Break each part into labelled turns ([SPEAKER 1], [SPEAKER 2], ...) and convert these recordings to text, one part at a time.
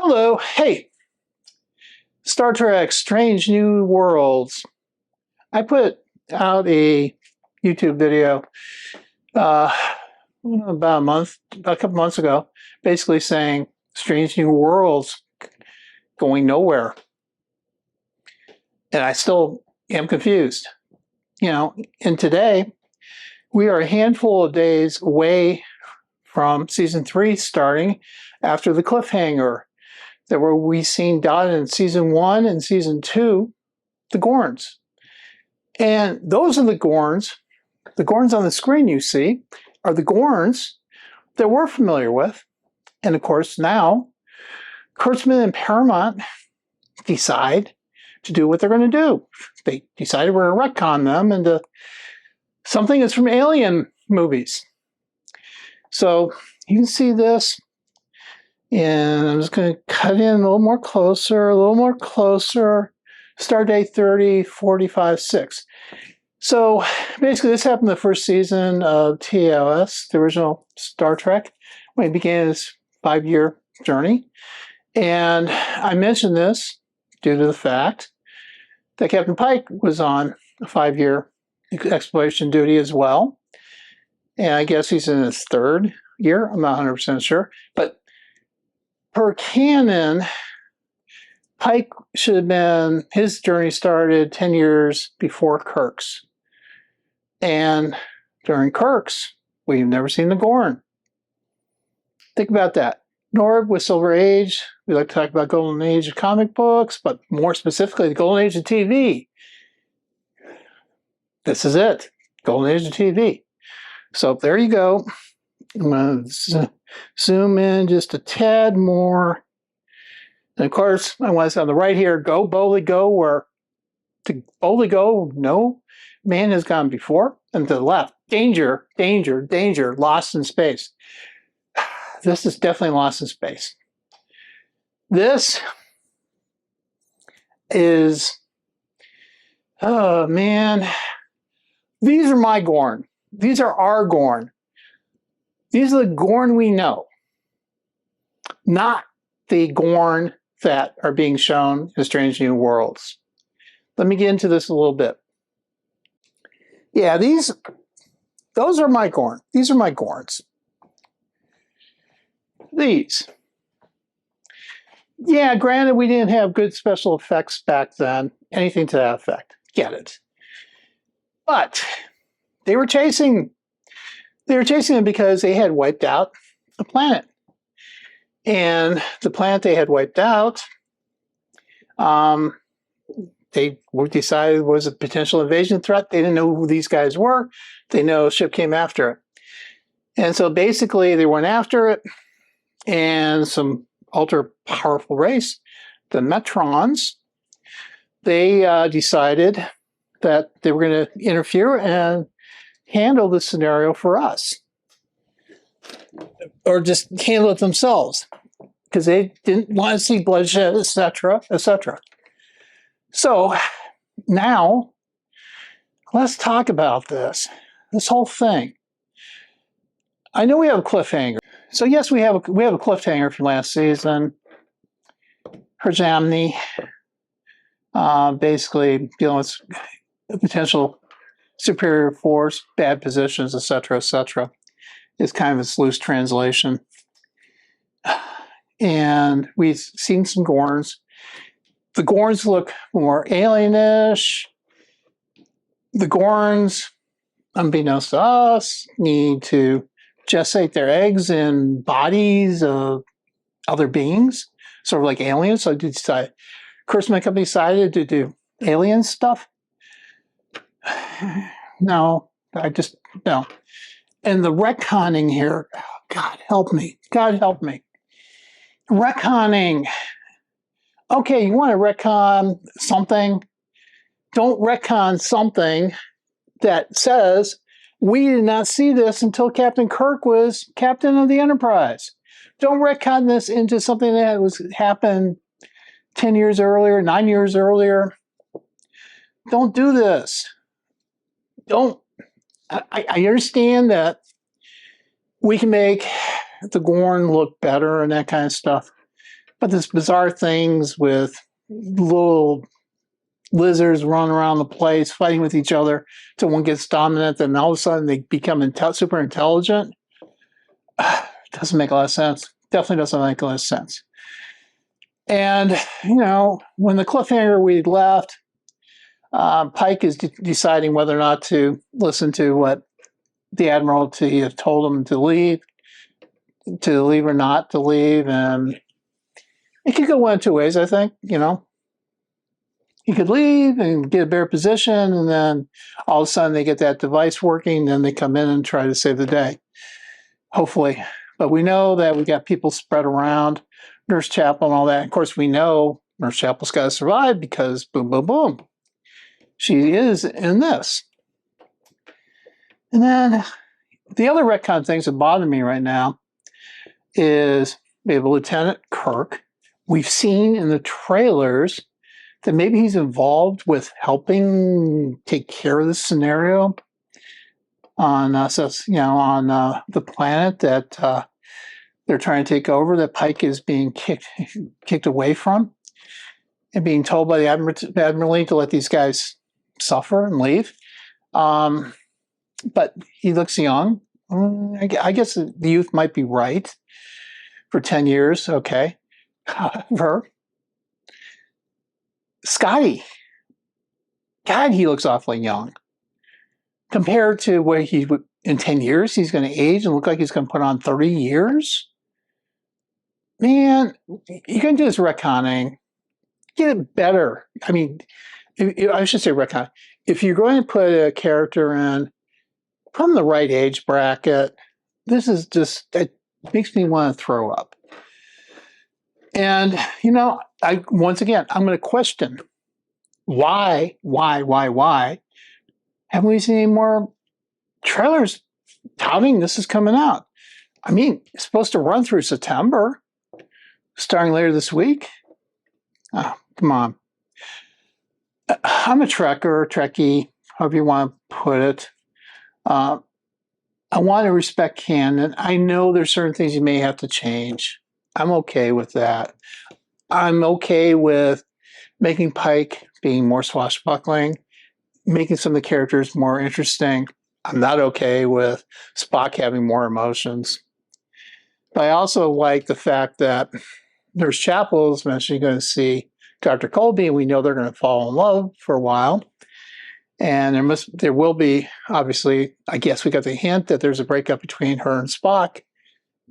[SPEAKER 1] Hello, hey, Star Trek Strange New Worlds. I put out a YouTube video about a couple months ago, basically saying Strange New Worlds going nowhere. And I still am confused. And today we are a handful of days away from season 3 starting after the cliffhanger that we seen dotted in season 1 and season 2, the Gorns. And those are the Gorns. The Gorns on the screen you see are the Gorns that we're familiar with. And of course now, Kurtzman and Paramount decide to do what they're going to do. They decided we're going to retcon them into something that's from Alien movies. So you can see this. And I'm just going to cut in a little more closer. Start date 30/45/6. So basically this happened the first season of TOS, the original Star Trek, when it began its 5-year journey. And I mentioned this due to the fact that Captain Pike was on a 5-year exploration duty as well. And I guess he's in his 3rd year. I'm not 100% sure. But per canon, Pike should have been, his journey started 10 years before Kirk's. And during Kirk's, we've never seen the Gorn. Think about that. Norb was Silver Age. We like to talk about Golden Age of comic books, but more specifically, the Golden Age of TV. This is it. Golden Age of TV. So there you go. I'm going to zoom in just a tad more. And of course, I want to say on the right here, go boldly go, where to boldly go, no man has gone before. And to the left, danger, danger, danger, lost in space. This is definitely lost in space. This is, oh man, these are my Gorn. These are our Gorn. These are the Gorn we know, not the Gorn that are being shown in Strange New Worlds. Let me get into this a little bit. Yeah, those are my Gorn. These are my Gorns. These. Yeah, granted, we didn't have good special effects back then. Anything to that effect. Get it. But they were chasing them because they had wiped out a planet. And the planet they had wiped out, they decided was a potential invasion threat. They didn't know who these guys were. They know a ship came after it. And so basically they went after it, and some ultra-powerful race, the Metrons, they decided that they were going to interfere and handle the scenario for us, or just handle it themselves, because they didn't want to see bloodshed, etc., etc. So now let's talk about this whole thing. I know we have a cliffhanger. So yes, we have a cliffhanger from last season. Hegemony, basically dealing with a potential superior force, bad positions, etc., etc., is kind of its loose translation. And we've seen some Gorns. The Gorns look more alienish. The Gorns, unbeknownst to us, need to gestate their eggs in bodies of other beings, sort of like aliens. So Kurtzman Company decided to do alien stuff. No, no. And the retconning here, oh, God help me. God help me. Retconning. Okay, you want to retcon something? Don't retcon something that says, we did not see this until Captain Kirk was captain of the Enterprise. Don't retcon this into something that happened 10 years earlier, 9 years earlier. Don't do this. Don't. I understand that we can make the Gorn look better and that kind of stuff. But this bizarre things with little lizards running around the place, fighting with each other till one gets dominant, then all of a sudden they become super intelligent. Doesn't make a lot of sense. Definitely doesn't make a lot of sense. And, you know, when the cliffhanger we left, Pike is deciding whether or not to listen to what the Admiralty have told him to leave or not to leave. And it could go one of two ways, I think, you know. He could leave and get a better position, and then all of a sudden they get that device working, then they come in and try to save the day. Hopefully. But we know that we got people spread around, Nurse Chapel and all that. Of course, we know Nurse Chapel's got to survive because boom, boom, boom. She is in this. And then the other retcon things that bother me right now is we have Lieutenant Kirk. We've seen in the trailers that maybe he's involved with helping take care of this scenario on, the planet that they're trying to take over, that Pike is being kicked away from, and being told by the Admiralty to let these guys suffer and leave. But he looks young. I guess the youth might be right for 10 years. Okay. However, Scotty, God, he looks awfully young. Compared to where he would, in 10 years, he's going to age and look like he's going to put on 30 years. Man, you can do this retconning. Get it better. I mean, I should say retcon. If you're going to put a character in from the right age bracket, this is just, it makes me want to throw up. And, you know, once again, I'm going to question why haven't we seen any more trailers touting this is coming out? I mean, it's supposed to run through September, starting later this week. Oh, come on. I'm a Trekkie, however you want to put it. I want to respect canon. I know there's certain things you may have to change. I'm okay with that. I'm okay with making Pike being more swashbuckling, making some of the characters more interesting. I'm not okay with Spock having more emotions. But I also like the fact that Nurse Chapel is eventually going to see Dr. Colby, and we know they're going to fall in love for a while. And there will be, obviously, I guess we got the hint that there's a breakup between her and Spock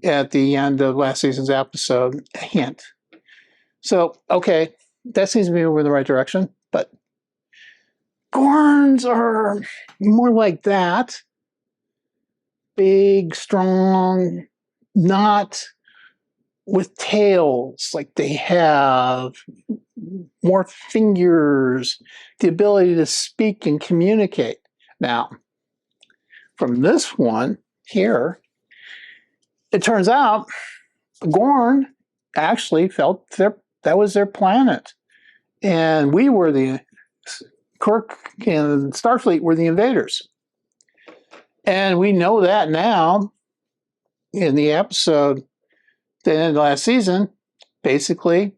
[SPEAKER 1] at the end of last season's episode. A hint. So, okay, that seems to be moving in the right direction, but Gorns are more like that. Big, strong, not with tails, like they have more fingers, the ability to speak and communicate. Now, from this one here, it turns out Gorn actually felt that was their planet. And we were Kirk and Starfleet were the invaders. And we know that now in the episode that ended last season. Basically,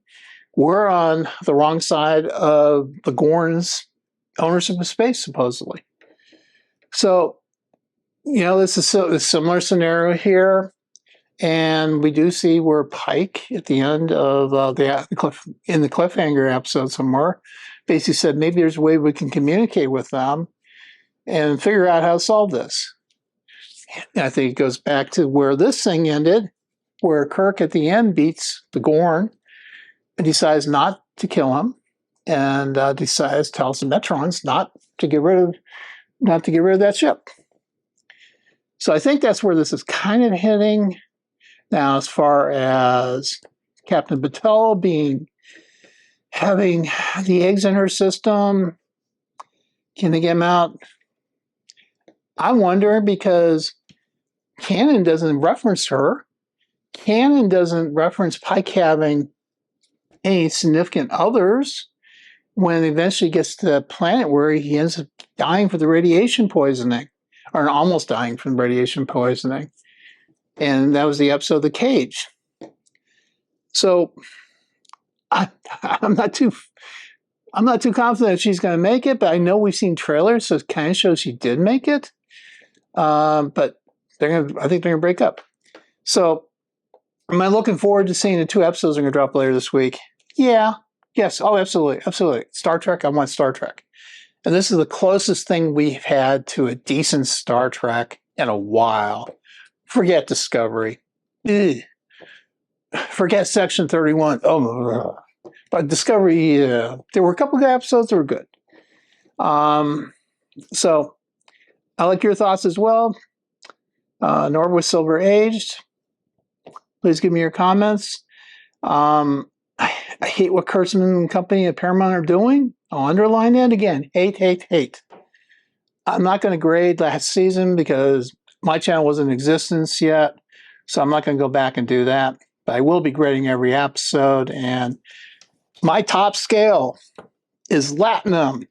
[SPEAKER 1] we're on the wrong side of the Gorns' ownership of space, supposedly. So, you know, this is a similar scenario here. And we do see where Pike, at the end of in the cliffhanger episode somewhere, basically said maybe there's a way we can communicate with them and figure out how to solve this. And I think it goes back to where this thing ended, where Kirk at the end beats the Gorn and decides not to kill him, and tells the Metrons not to get rid of that ship. So I think that's where this is kind of heading. Now, as far as Captain Batel having the eggs in her system, can they get them out? I wonder, because Canon doesn't reference her. Canon doesn't reference Pike having any significant others when it eventually gets to the planet where he ends up dying for the radiation poisoning, or almost dying from radiation poisoning. And that was the episode of The Cage. So I'm not too confident she's going to make it, but I know we've seen trailers, so it kind of shows she did make it. But I think they're gonna break up. So, am I looking forward to seeing the 2 episodes are gonna drop later this week? Yeah. Yes. Oh, absolutely. Absolutely. Star Trek. I want Star Trek. And this is the closest thing we've had to a decent Star Trek in a while. Forget Discovery. Ugh. Forget Section 31. Oh, but Discovery, there were a couple of good episodes that were good. So I like your thoughts as well. Nor was Silver aged. Please give me your comments. I hate what Kurtzman and company at Paramount are doing. I'll underline that again. Hate, hate, hate. I'm not going to grade last season because my channel wasn't in existence yet. So I'm not going to go back and do that. But I will be grading every episode. And my top scale is Latinum,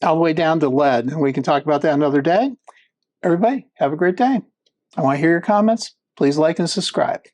[SPEAKER 1] all the way down to lead. And we can talk about that another day. Everybody, have a great day. I want to hear your comments. Please like and subscribe.